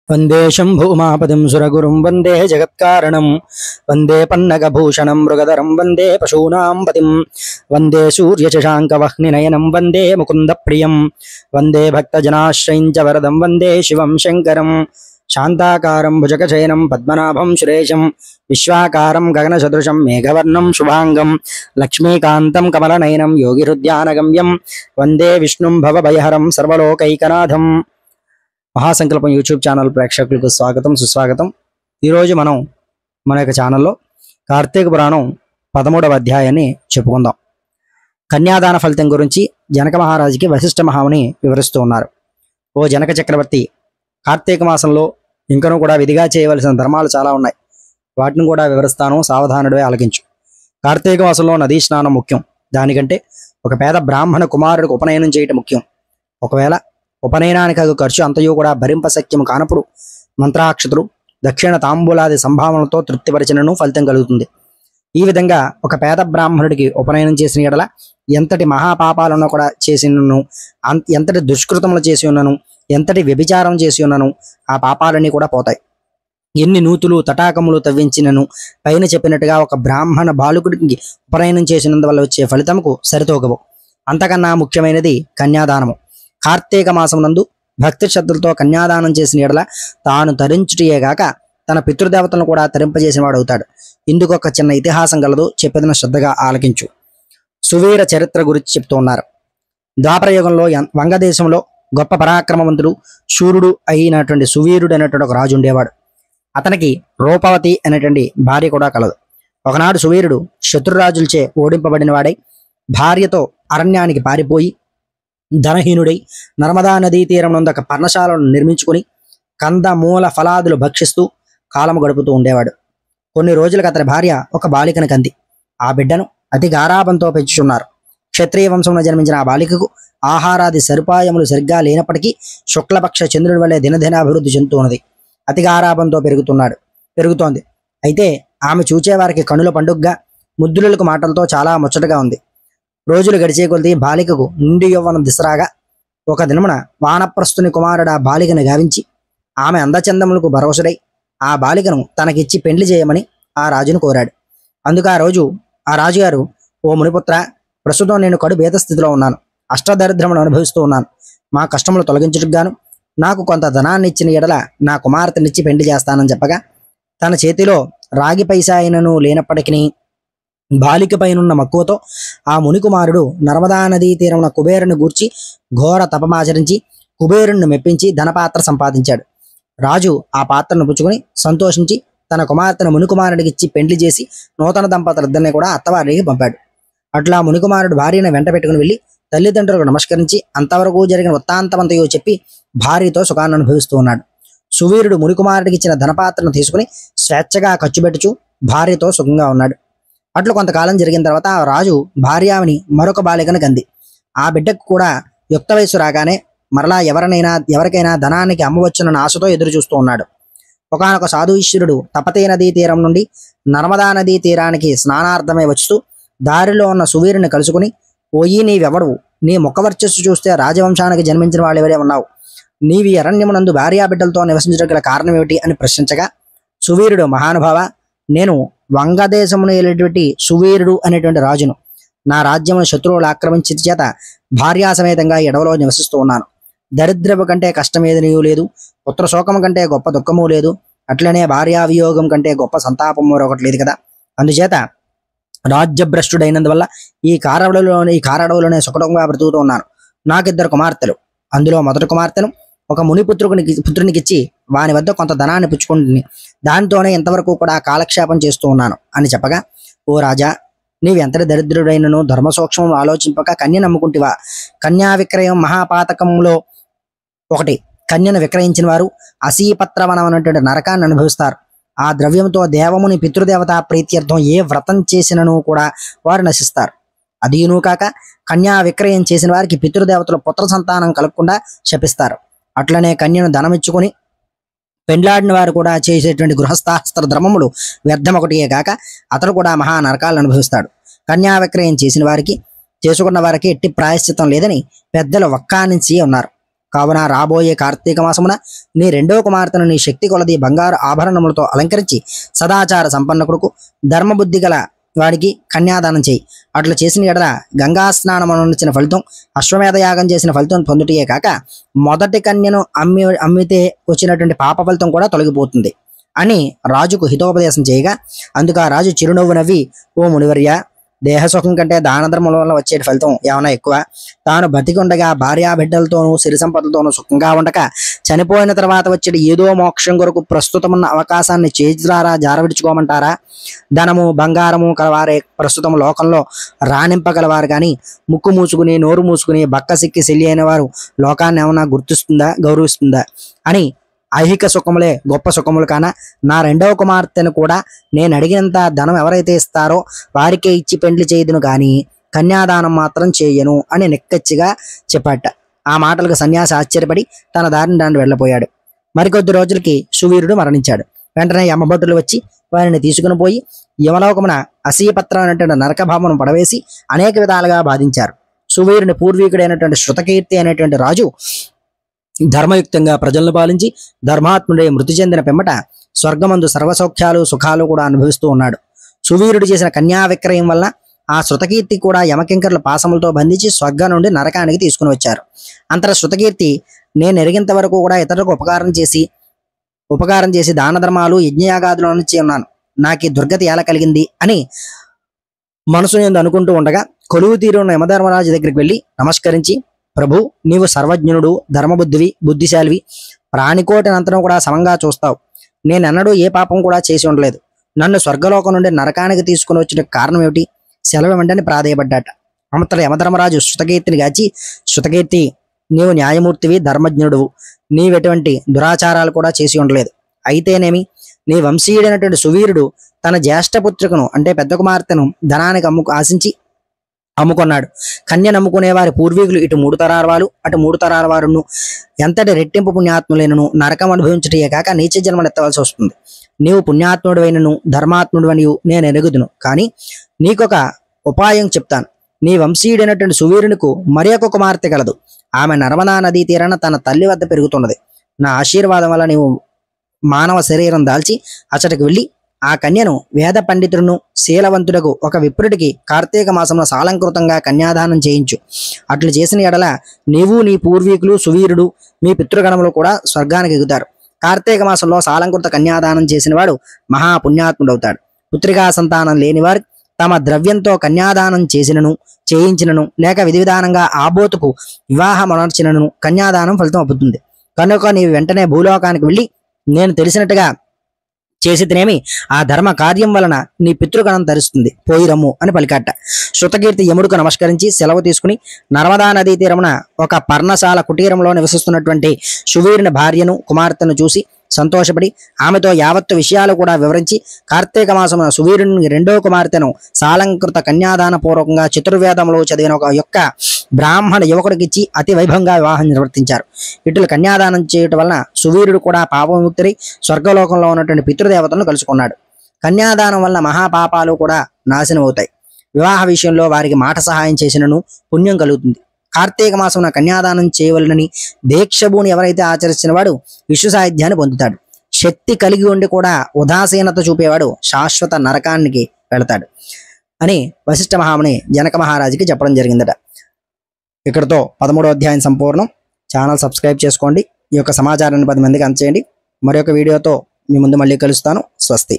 वंदे शंभुमापतिं सुरगुरुं वंदे जगत्कारणं वंदे पन्नगभूषणं मृगधरं वंदे पशूनां पतिं वंदे सूर्यशशाङ्कवह्निनयनं वंदे मुकुन्दप्रियं वंदे भक्तजनाश्रयं च वरदं वंदे शिवं शङ्करं शान्ताकारं भुजगशयनं पद्मनाभं सुरेशं विश्वाकारं गगनसदृशं मेघवर्णं शुभांगं लक्ष्मीकान्तं कमलनयनं योगिहृद्यानगम्यं वंदे विष्णुं भवभयहरं सर्वलोकैकनाथं। మహాసంకల్పం యూట్యూబ్ ఛానల్ ప్రేక్షకులకు స్వాగతం సుస్వాగతం। ఈరోజు మనం మన యొక్క ఛానల్లో కార్తీక పురాణం 13వ అధ్యాయాన్ని చెప్పుకుందాం। కన్యాదాన ఫలితం గురించి జనక మహారాజుకి వశిష్ఠ మహాముని వివరిస్తూ ఉన్నారు। ఓ జనక చక్రవర్తి, కార్తీక మాసంలో ఇంకనూ కూడా విధిగా చేయవలసిన ధర్మాలు చాలా ఉన్నాయి, వాటిని కూడా వివరిస్తాను, సావధానుడివై ఆలకించు। కార్తీక మాసంలో నదీ స్నానం ముఖ్యం, దానికంటే ఒక పేద బ్రాహ్మణ కుమారుడికి ఉపనయనం చేయటం ముఖ్యం। ఒకవేళ ఉపనయనానికి ఖర్చు అంతయు కూడా భరింపశక్యం కానప్పుడు మంత్రాక్షతులు దక్షిణ తాంబూలాది సంభావనలతో తృప్తిపరిచినను ఫలితం కలుగుతుంది। ఈ విధంగా ఒక పేద బ్రాహ్మణుడికి ఉపనయనం చేసిన ఎడల ఎంతటి మహాపాపాలను కూడా చేసినను, ఎంతటి దుష్కృతములు చేసి ఉన్నను, ఎంతటి వ్యభిచారం చేసి ఉన్నను ఆ పాపాలన్నీ కూడా పోతాయి। ఎన్ని నూతులు తటాకములు తవ్వించినను పైన చెప్పినట్టుగా ఒక బ్రాహ్మణ బాలుకుడికి ఉపనయనం చేసినందువల్ల వచ్చే ఫలితముకు సరితూగవు। అంతకన్నా ముఖ్యమైనది కన్యాదానము। కార్తీక మాసం నందు భక్తి శ్రద్ధలతో కన్యాదానం చేసిన ఎడల తాను తరించుటయేగాక తన పితృదేవతలను కూడా తరింపజేసిన వాడు అవుతాడు। ఇందుకు ఒక చిన్న ఇతిహాసం గలదు, చెప్పేదన శ్రద్ధగా ఆలకించు। సువీర చరిత్ర గురించి చెప్తూ ఉన్నారు। ద్వాపరయుగంలో వంగదేశంలో గొప్ప పరాక్రమవంతుడు శూరుడు అయినటువంటి సువీరుడు అనేటువంటి ఒక రాజు ఉండేవాడు। అతనికి రూపవతి అనేటువంటి భార్య కూడా కలదు। ఒకనాడు సువీరుడు శత్రురాజులచే ఓడింపబడిన వాడై భార్యతో అరణ్యానికి పారిపోయి ధనహీనుడై నర్మదా నదీ తీరం నందు ఒక పర్ణశాలను నిర్మించుకుని కంద మూల ఫలాదులు భక్షిస్తూ కాలము గడుపుతూ ఉండేవాడు। కొన్ని రోజులకు అతని భార్య ఒక బాలికను కంది। ఆ బిడ్డను అతి గారాభంతో పెంచుచున్నారు। క్షత్రియ వంశంలో జన్మించిన ఆ బాలికకు ఆహారాది సదుపాయములు సరిగ్గా లేనప్పటికీ శుక్లపక్ష చంద్రుడి వల్లే దినదినాభివృద్ధి చెందుతూ ఉన్నది। అతి గారాభంతో పెరుగుతోంది। అయితే ఆమె చూచేవారికి కనుల పండుగగా ముద్దులకు మాటలతో చాలా ముచ్చటగా ఉంది। రోజులు గడిచే కొద్దీ బాలికకు నిండు యవ్వనం దిశరాగా ఒక దినమున వానప్రస్థుని కుమారుడు ఆ బాలికను గావించి ఆమె అందచందములకు భరోసడై ఆ బాలికను తనకిచ్చి పెండ్లి చేయమని ఆ రాజును కోరాడు। అందుకు ఆ రాజుగారు, ఓ మునిపుత్ర, ప్రస్తుతం నేను కడు భేద స్థితిలో ఉన్నాను, అష్టదరిద్రమును అనుభవిస్తూ ఉన్నాను। మా కష్టములు తొలగించుటకు గాను నాకు కొంత ధనాన్ని ఇచ్చిన ఎడల నా కుమార్తెనిచ్చి పెండ్లి చేస్తానని చెప్పగా తన చేతిలో రాగి పైసా అయినను లేనప్పటికీ బాలిక పైనున్న మక్కువతో ఆ మునికుమారుడు నర్మదా నదీ తీరమున కుబేరుని గూర్చి ఘోర తపమాచరించి కుబేరుణ్ణి మెప్పించి ధనపాత్ర సంపాదించాడు। రాజు ఆ పాత్రను పుచ్చుకొని సంతోషించి తన కుమార్తెను మునికుమారుడికి ఇచ్చి పెండ్లి చేసి నూతన దంపతులిద్దరిని కూడా అత్తవారికి పంపాడు। అట్లా మునికుమారుడు భార్యను వెంట పెట్టుకుని వెళ్ళి తల్లిదండ్రులకు నమస్కరించి అంతవరకు జరిగిన వృత్తాంతమంతయో చెప్పి భార్యతో సుఖాన్ని అనుభవిస్తూ ఉన్నాడు। సువీరుడు మునికుమారుడికి ఇచ్చిన ధనపాత్రను తీసుకుని స్వేచ్ఛగా ఖర్చు పెట్టుచు భార్యతో సుఖంగా ఉన్నాడు। అట్లు కొంతకాలం జరిగిన తర్వాత ఆ రాజు భార్యావిని మరొక బాలికను కంది। ఆ బిడ్డకు కూడా యుక్త వయసు రాగానే మరలా ఎవరికైనా ధనానికి అమ్మవచ్చునన్న ఆశతో ఎదురు చూస్తూ ఉన్నాడు। ఒకనొక సాధుఈశ్వరుడు తపతీ నదీ తీరం నుండి నర్మదా నదీ తీరానికి స్నానార్థమై వచ్చుతూ దారిలో ఉన్న సువీరుని కలుసుకుని, ఓయి నీవెవడు, నీ ముఖవర్చస్సు చూస్తే రాజవంశానికి జన్మించిన వాళ్ళెవరే ఉన్నావు, నీవి అరణ్యమునందు భార్యాబిడ్డలతో నివసించడం గల కారణం ఏమిటి అని ప్రశ్నించగా సువీరుడు, మహానుభావ, నేను వంగదేశమును వెళ్ళేటువంటి సువీరుడు అనేటువంటి రాజును, నా రాజ్యమును శత్రువులు ఆక్రమించి చేత భార్యాసమేతంగా ఎడవలో నివసిస్తూ ఉన్నాను। దరిద్రపు కంటే కష్టమేదీ లేదు, పుత్రశోకము కంటే గొప్ప దుఃఖము లేదు, అట్లనే భార్యావియోగం కంటే గొప్ప సంతాపము మరొకటి లేదు కదా। అందుచేత రాజ్యభ్రష్టుడైనందువల్ల ఈ కారడవులోనే సుఖంగా బ్రతుకుతూ ఉన్నాను। నాకిద్దరు కుమార్తెలు, అందులో మొదటి కుమార్తెను ఒక పుత్రునికిచ్చి వాని వద్ద కొంత ధనాన్ని పుచ్చుకుంటుని దానితోనే ఇంతవరకు కూడా కాలక్షేపం చేస్తూ ఉన్నాను అని చెప్పగా, ఓ రాజా, నీవెంతటి దరిద్రుడైనను ధర్మసూక్ష్మం ఆలోచింపక కన్య నమ్ముకుంటివా? కన్యా విక్రయం మహాపాతకంలో ఒకటి। కన్యను విక్రయించిన వారు అసీపత్రవనం అనేటువంటి నరకాన్ని అనుభవిస్తారు। ఆ ద్రవ్యంతో దేవముని పితృదేవత ప్రీత్యర్థం ఏ వ్రతం చేసినను కూడా వారు నశిస్తారు। అదీను కాక కన్యా విక్రయం చేసిన వారికి పితృదేవతలు పుత్ర సంతానం కలగకుండా శపిస్తారు। అట్లనే కన్యను ధనమిచ్చుకొని పెండ్లాడిన వారు కూడా చేసేటువంటి గృహస్థాస్త్ర ధర్మములు వ్యర్థమొకటియే కాక అతను కూడా మహా నరకాలను అనుభవిస్తాడు। కన్యా విక్రయం చేసుకున్న వారికి ఎట్టి ప్రాయశ్చితం లేదని పెద్దలు వక్కానించి ఉన్నారు। కావున రాబోయే కార్తీక మాసమున నీ రెండో కుమార్తెను నీ శక్తి కొలది బంగారు ఆభరణములతో అలంకరించి సదాచార సంపన్నకుడుకు ధర్మబుద్ధి గల వాడికి కన్యాదానం చేయి. అట్లు చేసిన ఎడల గంగా స్నానం అనుచిన ఫలితం, అశ్వమేధ యాగం చేసిన ఫలితం పొందుటయే కాక మొదటి కన్యను అమ్మితే వచ్చినటువంటి పాప ఫలితం కూడా తొలగిపోతుంది అని రాజుకు హితోపదేశం చేయగా, అందుకు ఆ రాజు చిరునవ్వు నవ్వి, ఓ మునివర్య, దేహసుఖం కంటే దాన ధర్మల వల్ల వచ్చే ఫలితం ఏమైనా ఎక్కువ? తాను బతికుండగా భార్యా బిడ్డలతోనూ సిరి సంపదలతోనూ సుఖంగా ఉండక చనిపోయిన తర్వాత వచ్చే ఏదో మోక్షం కొరకు ప్రస్తుతమున్న అవకాశాన్ని చేతులారా జారవిడుచుకోమంటారా? ధనము బంగారము కలవారే ప్రస్తుతం లోకంలో రాణింపగలవారు కానీ ముక్కు మూసుకుని నోరు మూసుకుని బక్క సిక్కి సెల్లి అయిన వారు లోకాన్ని ఏమైనా గౌరవిస్తుందా అని ఐహిక సుఖములే గొప్ప సుఖములు కాన నా రెండవ కుమార్తెను కూడా నేను అడిగినంత ధనం ఎవరైతే ఇస్తారో వారికే ఇచ్చి పెండ్లి చేయదును కానీ కన్యాదానం మాత్రం చేయను అని నిక్కచ్చిగా చెప్పాట. ఆ మాటలకు సన్యాసి ఆశ్చర్యపడి తన దారిని దాన్ని వెళ్ళపోయాడు. మరికొద్ది రోజులకి సువీరుడు మరణించాడు. వెంటనే యమభటులు వచ్చి వారిని తీసుకుని పోయి యమలోకమున అసీపత్రం అనేటువంటి నరకభావమును పడవేసి అనేక విధాలుగా బాధించారు. సువీరుని పూర్వీకుడైనటువంటి శృతకీర్తి అనేటువంటి రాజు ధర్మయుక్తంగా ప్రజలను పాలించి ధర్మాత్ముడే మృతి చెందిన పిమ్మట స్వర్గమందు సర్వసౌఖ్యాలు సుఖాలు కూడా అనుభవిస్తూ ఉన్నాడు. సువీరుడు చేసిన కన్యా విక్రయం వల్ల ఆ శృతకీర్తి కూడా యమకింకర్ల పాసములతో బంధించి స్వర్గం నుండి నరకానికి తీసుకుని వచ్చారు. అంతర శృతకీర్తి, నేను ఎరిగినంత వరకు కూడా ఇతరులకు ఉపకారం చేసి దాన ధర్మాలు యజ్ఞయాగాదులు నుంచి ఉన్నాను, నాకు ఈ దుర్గతి ఎలా కలిగింది అని మనసు నేను అనుకుంటూ ఉండగా కొలువు తీరున్న యమధర్మరాజు దగ్గరికి వెళ్ళి నమస్కరించి, ప్రభు, నీవు సర్వజ్ఞుడు, ధర్మబుద్ధివి, బుద్ధిశాలివి, ప్రాణికోటినంతరం కూడా సమంగా చూస్తావు. నేనెన్నడూ ఏ పాపం కూడా చేసి ఉండలేదు. నన్ను స్వర్గలోకం నుండి నరకానికి తీసుకుని వచ్చిన కారణం ఏమిటి? సెలవు వెంటనే ప్రాధేయపడ్డాట. అంతట యమధర్మరాజు శృతకీర్తిని గాచి, శృతకీర్తి, నీవు న్యాయమూర్తివి, ధర్మజ్ఞుడువు, నీవెటువంటి దురాచారాలు కూడా చేసి ఉండలేదు. అయితేనేమి, నీ వంశీయుడైనటువంటి సువీరుడు తన జ్యేష్ఠపుత్రికను అంటే పెద్ద కుమార్తెను ధనానికి ఆశించి అమ్ముకున్నాడు. కన్య నమ్ముకునే వారి పూర్వీకులు ఇటు 3 తరాల వారు అటు 3 తరాల వారును ఎంతటి రెట్టింపు పుణ్యాత్ములైనను నరకం అనుభవించుటయే కాక నీచ జన్మను ఎత్తవలసి వస్తుంది. నీవు పుణ్యాత్ముడివైనను ధర్మాత్ముడివనియు నేను ఎరుగుదును. కానీ నీకొక ఉపాయం చెప్తాను. నీ వంశీయుడైనటువంటి సువీరునికు మరి ఒక కుమార్తె కలదు. ఆమె నర్మదా నదీ తీరాన తన తల్లి వద్ద పెరుగుతున్నది. నా ఆశీర్వాదం వల్ల నీవు మానవ శరీరం దాల్చి అచ్చటికి వెళ్ళి ఆ కన్యను వేద పండితుడును శీలవంతుడకు ఒక విప్రుడికి కార్తీక మాసంలో సాలంకృతంగా కన్యాదానం చేయించు. అట్లు చేసిన ఎడల నీవు నీ పూర్వీకులు సువీరుడు మీ పితృగణములు కూడా స్వర్గానికి ఎగుతారు. కార్తీక మాసంలో సాలంకృత కన్యాదానం చేసిన వాడు మహాపుణ్యాత్ముడవుతాడు. పుత్రికా సంతానం లేనివారు తమ ద్రవ్యంతో కన్యాదానం చేయించినను లేక విధి విధానంగా ఆబోతుకు వివాహం అనర్చినను కన్యాదానం ఫలితం అవుతుంది. కనుక నీవు వెంటనే భూలోకానికి వెళ్ళి నేను తెలిసినట్టుగా చేసితేనేమి ఆ ధర్మ కార్యం వలన నీ పితృగణం తరుస్తుంది, పోయిరమ్ము అని పలికాట. శృతకీర్తి యముడుకు నమస్కరించి సెలవు తీసుకుని నర్మదా నదీ తీరమున ఒక పర్ణశాల కుటీరంలో నివసిస్తున్నటువంటి సువీరుని భార్యను కుమార్తెను చూసి సంతోషపడి ఆమెతో యావత్తు విషయాలు కూడా వివరించి కార్తీక మాసమున సువీరుని రెండో కుమార్తెను సాలంకృత కన్యాదాన పూర్వకంగా చతుర్వేదములు చదివిన ఒక యొక్క బ్రాహ్మణ యువకుడికిచ్చి అతి వైభవంగా వివాహం నిర్వర్తించారు. ఇట్లు కన్యాదానం చేయటం వలన సువీరుడు కూడా పాపముక్తుడై స్వర్గలోకంలో ఉన్నటువంటి పితృదేవతలను కలుసుకున్నాడు. కన్యాదానం వల్ల మహాపాపాలు కూడా నాశనం అవుతాయి. వివాహ విషయంలో వారికి మాట సహాయం చేసినను పుణ్యం కలుగుతుంది. కార్తీక మాసమున కన్యాదానం చేయవలనని దీక్షభూని ఎవరైతే ఆచరించిన వాడు విష్ణు సాహిత్యాన్ని పొందుతాడు. శక్తి కలిగి ఉండి కూడా ఉదాసీనత చూపేవాడు శాశ్వత నరకానికి వెళతాడు అని వశిష్ఠ మహాముని జనక మహారాజుకి చెప్పడం జరిగిందట. ఇక్కడతో 13వ అధ్యాయం సంపూర్ణం. ఛానల్ సబ్స్క్రైబ్ చేసుకోండి. ఈ యొక్క సమాచారాన్ని 10 మందికి అందచేయండి. మరొక వీడియోతో మీ ముందు మళ్ళీ కలుస్తాను. స్వస్తి.